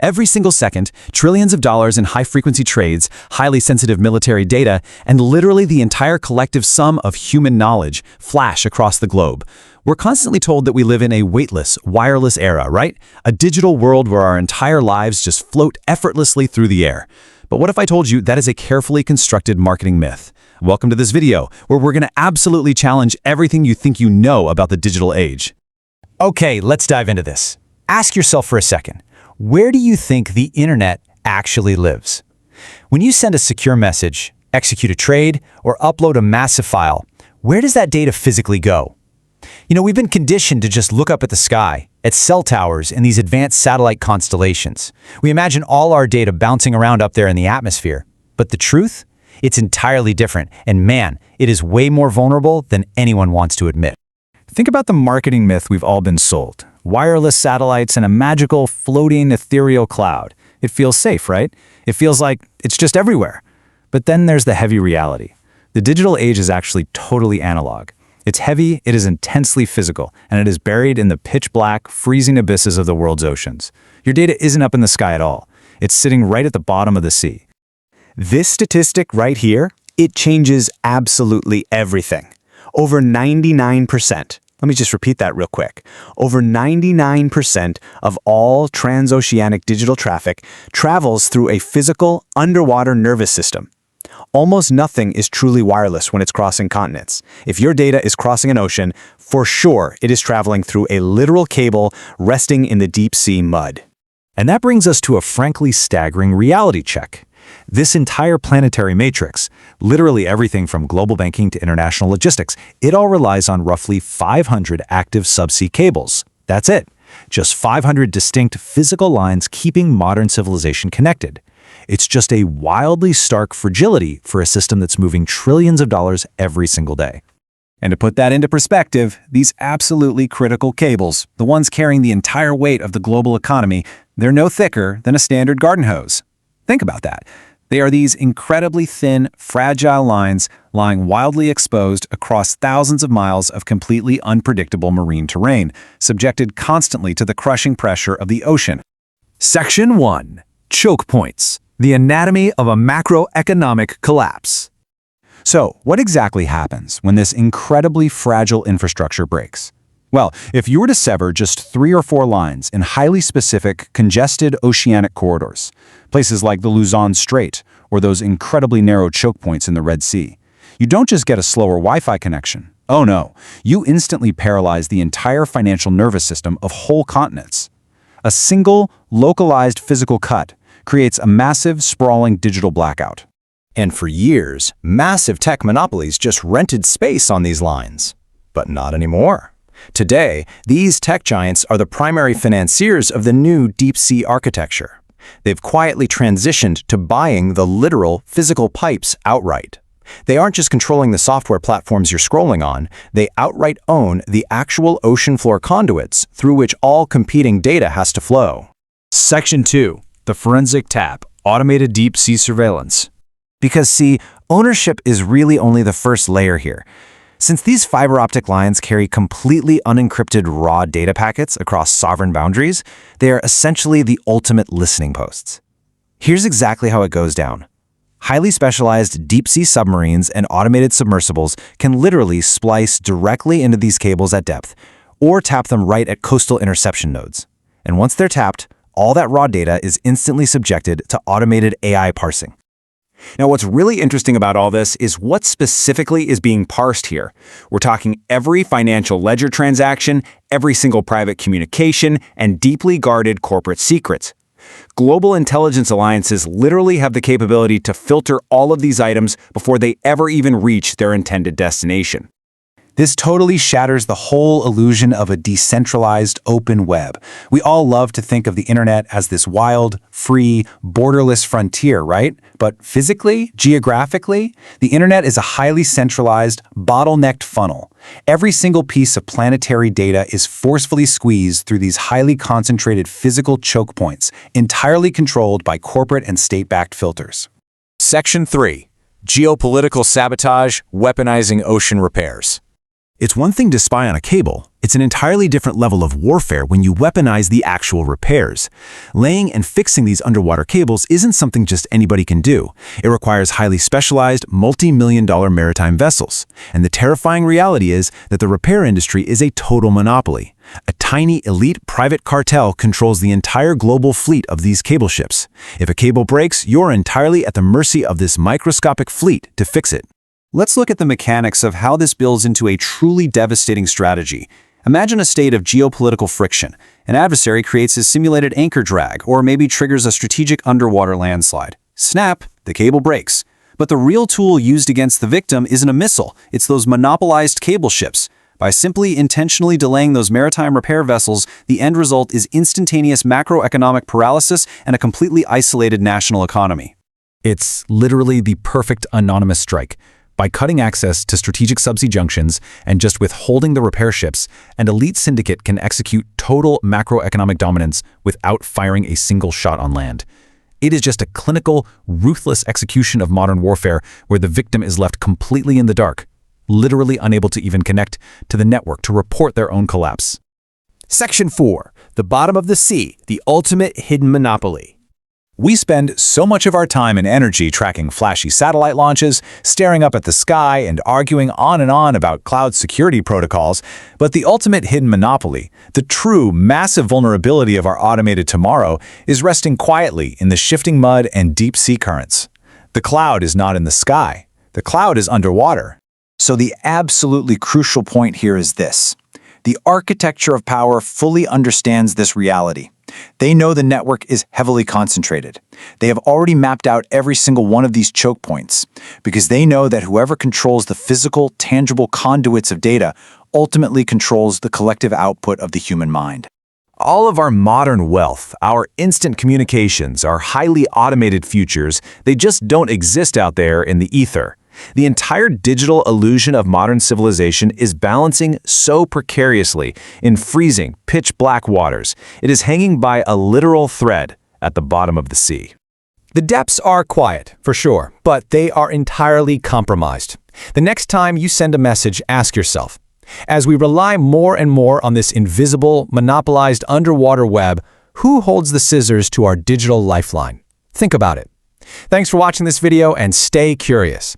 Every single second, trillions of dollars in high-frequency trades, highly sensitive military data, and literally the entire collective sum of human knowledge flash across the globe. We're constantly told that we live in a weightless, wireless era, right? A digital world where our entire lives just float effortlessly through the air. But what if I told you that is a carefully constructed marketing myth? Welcome to this video, where we're going to absolutely challenge everything you think you know about the digital age. Okay, let's dive into this. Ask yourself for a second, where do you think the internet actually lives? When you send a secure message, execute a trade, or upload a massive file, where does that data physically go? We've been conditioned to just look up at the sky, at cell towers and these advanced satellite constellations. We imagine all our data bouncing around up there in the atmosphere. But the truth? It's entirely different, and man, it is way more vulnerable than anyone wants to admit. Think about the marketing myth we've all been sold. Wireless satellites and a magical, floating, ethereal cloud. It feels safe, right? It feels like it's just everywhere. But then there's the heavy reality. The digital age is actually totally analog. It's heavy, it is intensely physical, and it is buried in the pitch-black, freezing abysses of the world's oceans. Your data isn't up in the sky at all. It's sitting right at the bottom of the sea. This statistic right here, it changes absolutely everything. Over 99%. Let me just repeat that real quick. Over 99% of all transoceanic digital traffic travels through a physical underwater nervous system. Almost nothing is truly wireless when it's crossing continents. If your data is crossing an ocean, for sure it is traveling through a literal cable resting in the deep sea mud. And that brings us to a frankly staggering reality check. This entire planetary matrix, literally everything from global banking to international logistics, it all relies on roughly 500 active subsea cables. That's it. Just 500 distinct physical lines keeping modern civilization connected. It's just a wildly stark fragility for a system that's moving trillions of dollars every single day. And to put that into perspective, these absolutely critical cables, the ones carrying the entire weight of the global economy, they're no thicker than a standard garden hose. Think about that. They are these incredibly thin, fragile lines lying wildly exposed across thousands of miles of completely unpredictable marine terrain, subjected constantly to the crushing pressure of the ocean. Section 1. Chokepoints. The anatomy of a macroeconomic collapse. So, what exactly happens when this incredibly fragile infrastructure breaks? Well, if you were to sever just 3 or 4 lines in highly specific, congested oceanic corridors, places like the Luzon Strait or those incredibly narrow choke points in the Red Sea, you don't just get a slower Wi-Fi connection. Oh no, you instantly paralyze the entire financial nervous system of whole continents. A single, localized physical cut creates a massive, sprawling digital blackout. And for years, massive tech monopolies just rented space on these lines. But not anymore. Today, these tech giants are the primary financiers of the new deep-sea architecture. They've quietly transitioned to buying the literal physical pipes outright. They aren't just controlling the software platforms you're scrolling on, they outright own the actual ocean floor conduits through which all competing data has to flow. Section 2. The forensic tap, automated deep-sea surveillance. Because see, ownership is really only the first layer here. Since these fiber-optic lines carry completely unencrypted raw data packets across sovereign boundaries, they are essentially the ultimate listening posts. Here's exactly how it goes down. Highly specialized deep-sea submarines and automated submersibles can literally splice directly into these cables at depth, or tap them right at coastal interception nodes. And once they're tapped, all that raw data is instantly subjected to automated AI parsing. Now, what's really interesting about all this is what specifically is being parsed here. We're talking every financial ledger transaction, every single private communication, and deeply guarded corporate secrets. Global intelligence alliances literally have the capability to filter all of these items before they ever even reach their intended destination. This totally shatters the whole illusion of a decentralized open web. We all love to think of the internet as this wild, free, borderless frontier, right? But physically, geographically, the internet is a highly centralized, bottlenecked funnel. Every single piece of planetary data is forcefully squeezed through these highly concentrated physical choke points, entirely controlled by corporate and state-backed filters. Section 3. Geopolitical sabotage, weaponizing ocean repairs. It's one thing to spy on a cable. It's an entirely different level of warfare when you weaponize the actual repairs. Laying and fixing these underwater cables isn't something just anybody can do. It requires highly specialized, multi-million-dollar maritime vessels. And the terrifying reality is that the repair industry is a total monopoly. A tiny, elite private cartel controls the entire global fleet of these cable ships. If a cable breaks, you're entirely at the mercy of this microscopic fleet to fix it. Let's look at the mechanics of how this builds into a truly devastating strategy. Imagine a state of geopolitical friction. An adversary creates a simulated anchor drag, or maybe triggers a strategic underwater landslide. Snap, the cable breaks. But the real tool used against the victim isn't a missile, it's those monopolized cable ships. By simply intentionally delaying those maritime repair vessels, the end result is instantaneous macroeconomic paralysis and a completely isolated national economy. It's literally the perfect anonymous strike. By cutting access to strategic subsea junctions and just withholding the repair ships, an elite syndicate can execute total macroeconomic dominance without firing a single shot on land. It is just a clinical, ruthless execution of modern warfare where the victim is left completely in the dark, literally unable to even connect to the network to report their own collapse. Section 4. The bottom of the sea, the ultimate hidden monopoly. We spend so much of our time and energy tracking flashy satellite launches, staring up at the sky, and arguing on and on about cloud security protocols, but the ultimate hidden monopoly, the true massive vulnerability of our automated tomorrow, is resting quietly in the shifting mud and deep sea currents. The cloud is not in the sky. The cloud is underwater. So the absolutely crucial point here is this. The architecture of power fully understands this reality. They know the network is heavily concentrated. They have already mapped out every single one of these choke points because they know that whoever controls the physical, tangible conduits of data ultimately controls the collective output of the human mind. All of our modern wealth, our instant communications, our highly automated futures, they just don't exist out there in the ether. The entire digital illusion of modern civilization is balancing so precariously in freezing, pitch-black waters. It is hanging by a literal thread at the bottom of the sea. The depths are quiet, for sure, but they are entirely compromised. The next time you send a message, ask yourself, as we rely more and more on this invisible, monopolized underwater web, who holds the scissors to our digital lifeline? Think about it. Thanks for watching this video and stay curious.